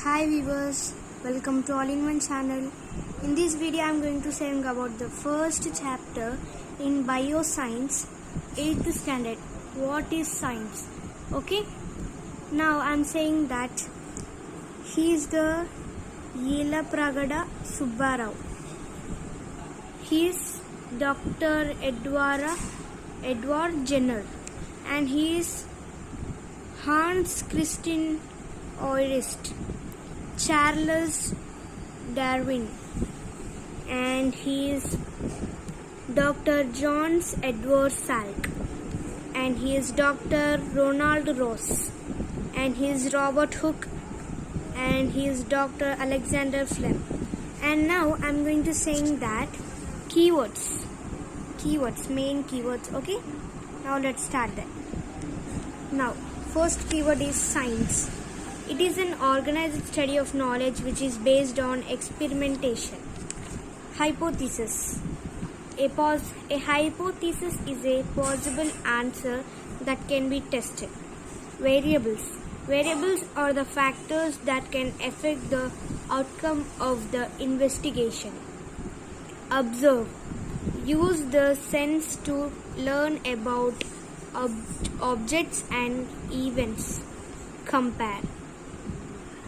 Hi viewers, welcome to All-in-One channel. In this video I am going to say about the first chapter in Bioscience 8th standard. What is science? Okay, now I am saying that he is the Yelapragada Subbarao. He is Dr. Edward Jenner and he is Hans Christian Oerst, Charles Darwin, and he is Dr. John Edward Salk, and he is Dr. Ronald Ross, and he is Robert Hooke, and he is Dr. Alexander Fleming. And now I am going to saying that keywords, main keywords. Okay, now let's start that. Now first keyword is science. It is an organized study of knowledge which is based on experimentation. Hypothesis. A hypothesis is a possible answer that can be tested. Variables. Variables are the factors that can affect the outcome of the investigation. Observe. Use the sense to learn about objects and events. Compare.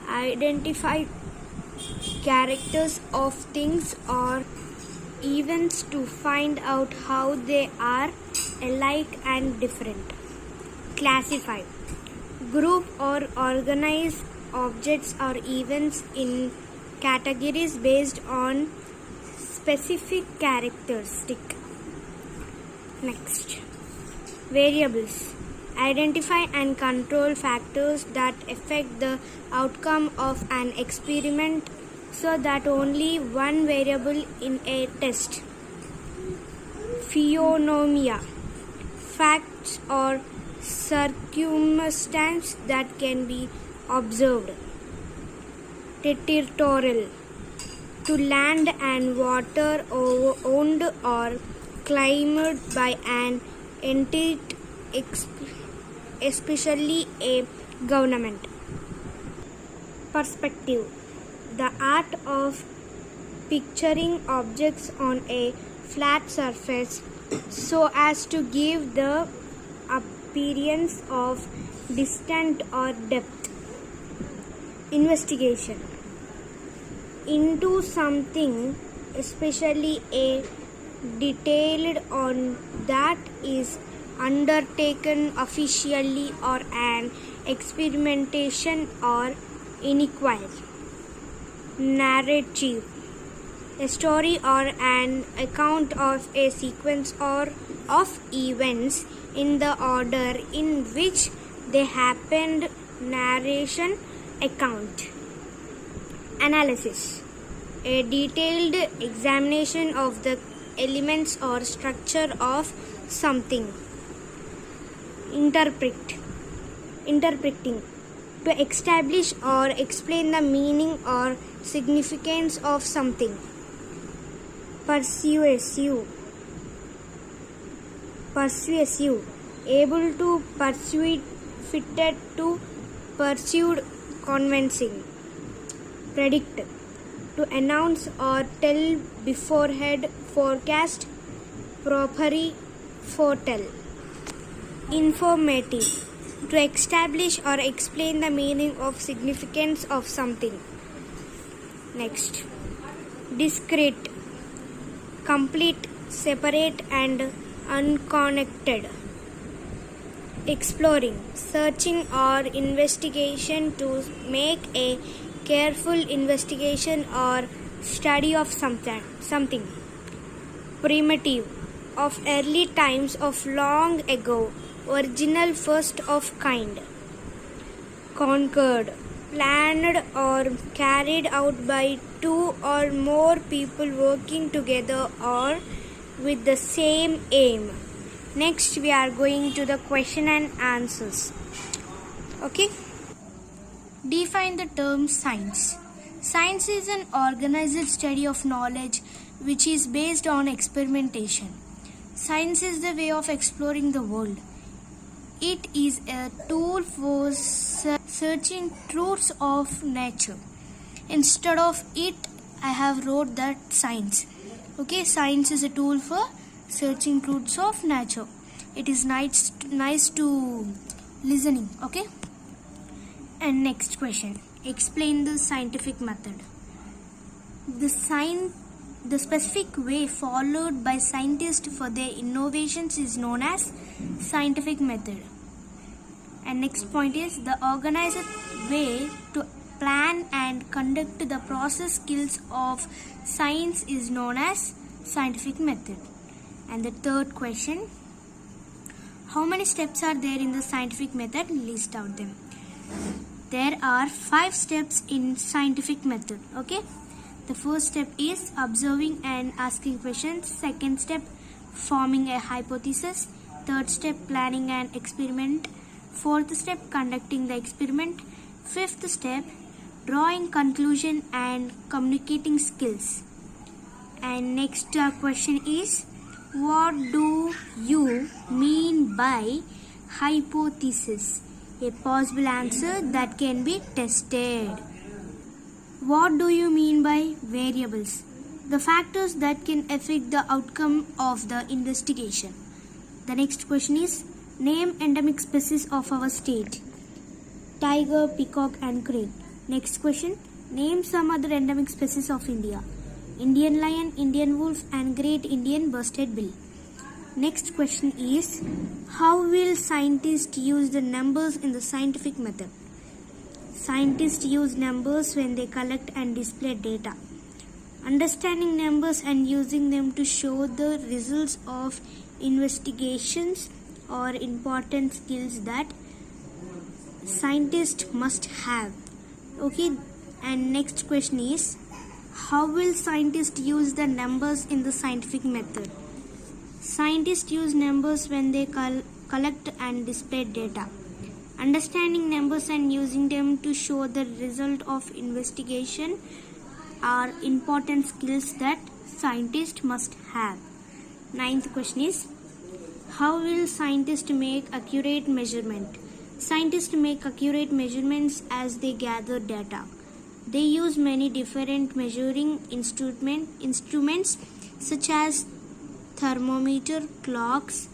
Identify characters of things or events to find out how they are alike and different. Classify. Group or organize objects or events in categories based on specific characteristic. Next. Variables. Identify and control factors that affect the outcome of an experiment so that only one variable in a test. Phenomena. Facts or circumstances that can be observed. Territorial. To land and water owned or claimed by an entity, especially a government. Perspective. The art of picturing objects on a flat surface so as to give the appearance of distance or depth. Investigation. Into something, especially a detailed on that is undertaken officially or an experimentation or inquiry. Narrative. A story or an account of a sequence or of events in the order in which they happened. Narration. Account. Analysis. A detailed examination of the elements or structure of something. Interpreting. To establish or explain the meaning or significance of something. Persuasive. Able to persuade, fitted to pursued, convincing. Predict. To announce or tell beforehand, forecast, properly foretell. Informative. To establish or explain the meaning or significance of something. Next. Discrete. Complete, separate and unconnected. Exploring. Searching or investigation to make a careful investigation or study of something. Primitive. Of early times, of long ago. Original, first of kind. Conquered. Planned or carried out by two or more people working together or with the same aim. Next we are going to the question and answers. Okay. Define the term science. Science is an organized study of knowledge which is based on experimentation. Science is the way of exploring the world. it is a tool for searching truths of nature. Instead of it, I have wrote that science. Okay, science is a tool for searching truths of nature. It is nice to listening. Okay. And next question. Explain the scientific method. The specific way followed by scientists for their innovations is known as scientific method. And next point is the organized way to plan and conduct the process skills of science is known as scientific method. And the third question, how many steps are there in the scientific method? List out them. There are 5 steps in scientific method. Okay. The first step is observing and asking questions. Second step, forming a hypothesis. Third step, planning an experiment. Fourth step, conducting the experiment. Fifth step, drawing conclusion and communicating skills. And next question is, what do you mean by hypothesis? A possible answer that can be tested. What do you mean by variables? The factors that can affect the outcome of the investigation. The next question is, name endemic species of our state. Tiger, peacock and crane. Next question, name some other endemic species of India. Indian lion, Indian wolf and great Indian worsted bill. Next question is, how will scientists use the numbers in the scientific method? Scientists use numbers when they collect and display data. Understanding numbers and using them to show the results of investigations are important skills that scientists must have. Okay, and next question is, how will scientists use the numbers in the scientific method? Scientists use numbers when they collect and display data. Understanding numbers and using them to show the result of investigation are important skills that scientists must have. Ninth question is, how will scientists make accurate measurement? Scientists make accurate measurements as they gather data. They use many different measuring instruments such as thermometer, clocks,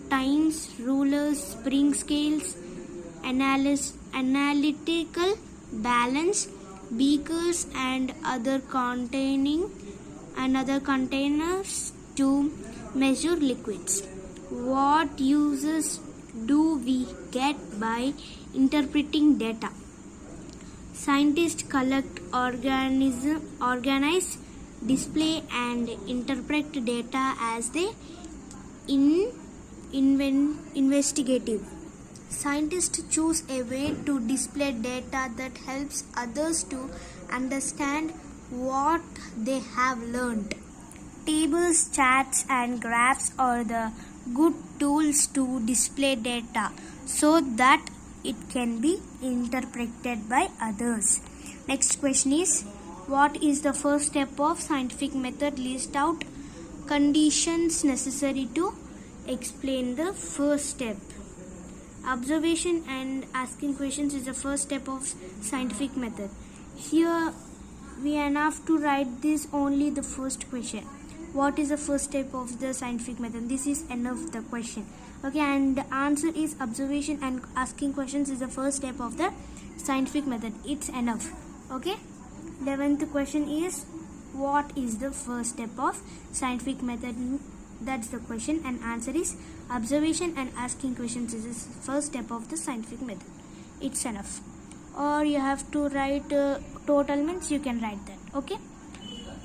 times, rulers, spring scales, analytical balance, beakers and other containers to measure liquids. What uses do we get by interpreting data? Scientists collect, organize, display and interpret data as they investigative. Scientists choose a way to display data that helps others to understand what they have learned. Tables, charts and graphs are the good tools to display data so that it can be interpreted by others. Next question is, what is the first step of scientific method? List out conditions necessary to explain the first step. Observation and asking questions is the first step of scientific method. Here we have to write this only the first question. What is the first step of the scientific method? This is enough the question. Okay, and the answer is observation and asking questions is the first step of the scientific method. It's enough. Okay. 11th question is, what is the first step of scientific method? That's the question, and answer is observation and asking questions is the first step of the scientific method. It's enough. Or you have to write total means you can write that. Okay.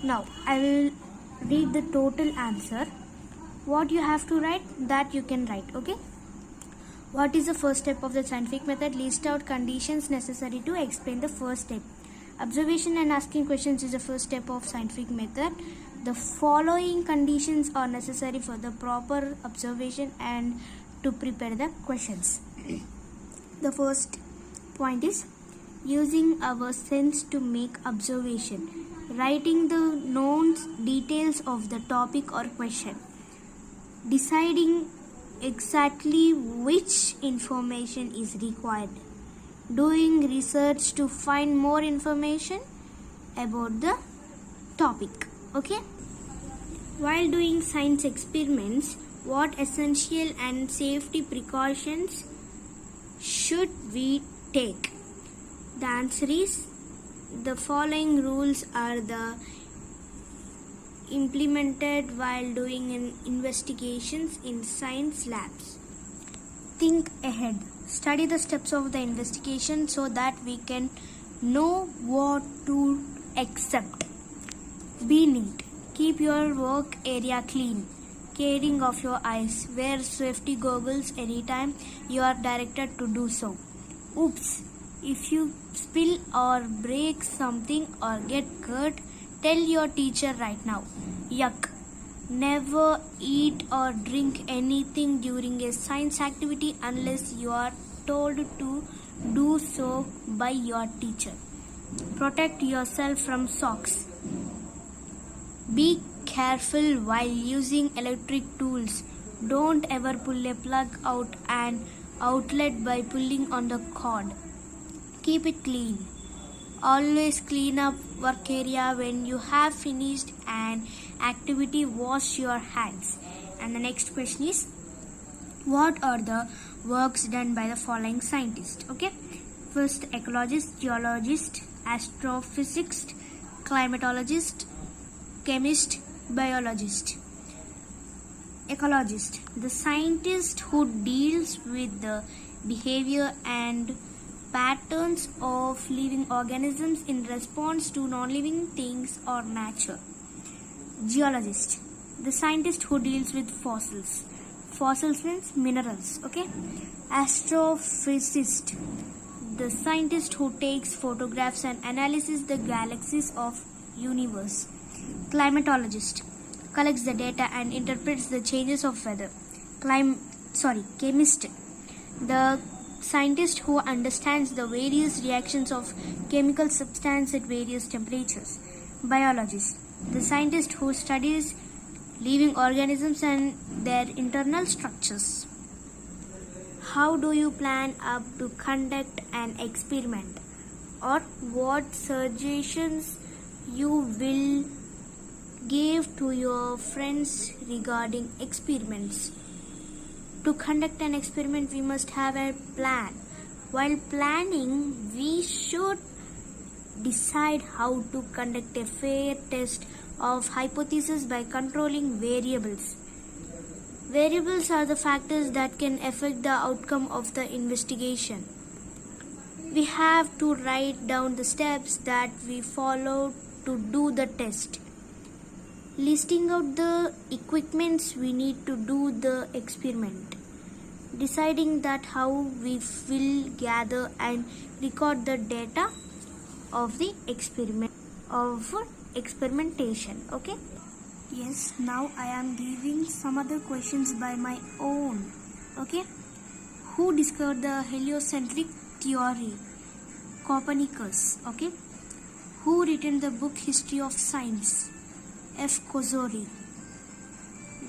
Now I will read the total answer. What you have to write that you can write. Okay. What is the first step of the scientific method? List out conditions necessary to explain the first step. Observation and asking questions is the first step of scientific method. The following conditions are necessary for the proper observation and to prepare the questions. The first point is using our sense to make observation. Writing the known details of the topic or question. Deciding exactly which information is required. Doing research to find more information about the topic. Okay? While doing science experiments, what essential and safety precautions should we take? The answer is the following rules are the implemented while doing investigations in science labs. Think ahead. Study the steps of the investigation so that we can know what to accept. Be neat. Keep your work area clean. Caring of your eyes. Wear safety goggles anytime you are directed to do so. Oops! If you spill or break something or get hurt, tell your teacher right now. Yuck! Never eat or drink anything during a science activity unless you are told to do so by your teacher. Protect yourself from shocks. Be careful while using electric tools. Don't ever pull a plug out an outlet by pulling on the cord. Keep it clean. Always clean up work area when you have finished an activity. Wash your hands. And the next question is, what are the works done by the following scientists? Okay. First, ecologist, geologist, astrophysicist, climatologist, chemist, biologist. Ecologist, the scientist who deals with the behavior and patterns of living organisms in response to non-living things or nature. Geologist, the scientist who deals with fossils. Fossils means minerals. Okay. Astrophysicist, the scientist who takes photographs and analyzes the galaxies of universe. Climatologist, collects the data and interprets the changes of weather. Chemist, the scientist who understands the various reactions of chemical substances at various temperatures. Biologist, the scientist who studies living organisms and their internal structures. How do you plan up to conduct an experiment? Or what suggestions you will give to your friends regarding experiments? To conduct an experiment, we must have a plan. While planning, we should decide how to conduct a fair test of hypothesis by controlling variables. Variables are the factors that can affect the outcome of the investigation. We have to write down the steps that we follow to do the test, listing out the equipments we need to do the experiment, deciding that how we will gather and record the data of the experimentation. Okay. Yes, now I am giving some other questions by my own. Okay. Who discovered the heliocentric theory? Copernicus. Okay. Who written the book History of Science? F. Kosori.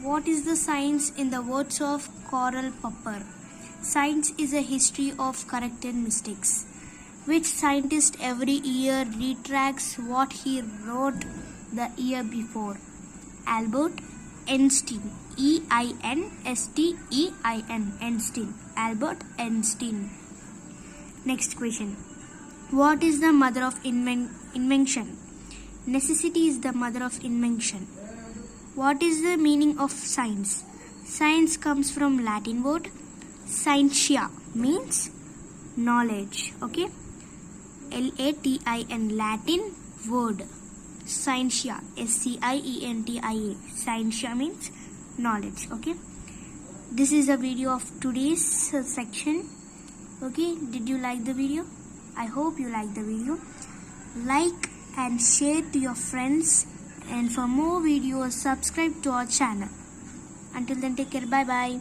What is the science in the words of Karl Popper? Science is a history of corrected mistakes. Which scientist every year retracts what he wrote the year before? Albert Einstein. E-I-N-S-T-E-I-N. Einstein. Albert Einstein. Next question. What is the mother of invention? Necessity is the mother of invention. What is the meaning of science? Science comes from Latin word scientia, means knowledge. Okay. Latin, Latin word scientia, scientia. Scientia means knowledge. Okay. This is a video of today's section. Okay. Did you like the video? I hope you like the video. Like and share to your friends, and for more videos subscribe to our channel. Until then, take care. Bye bye.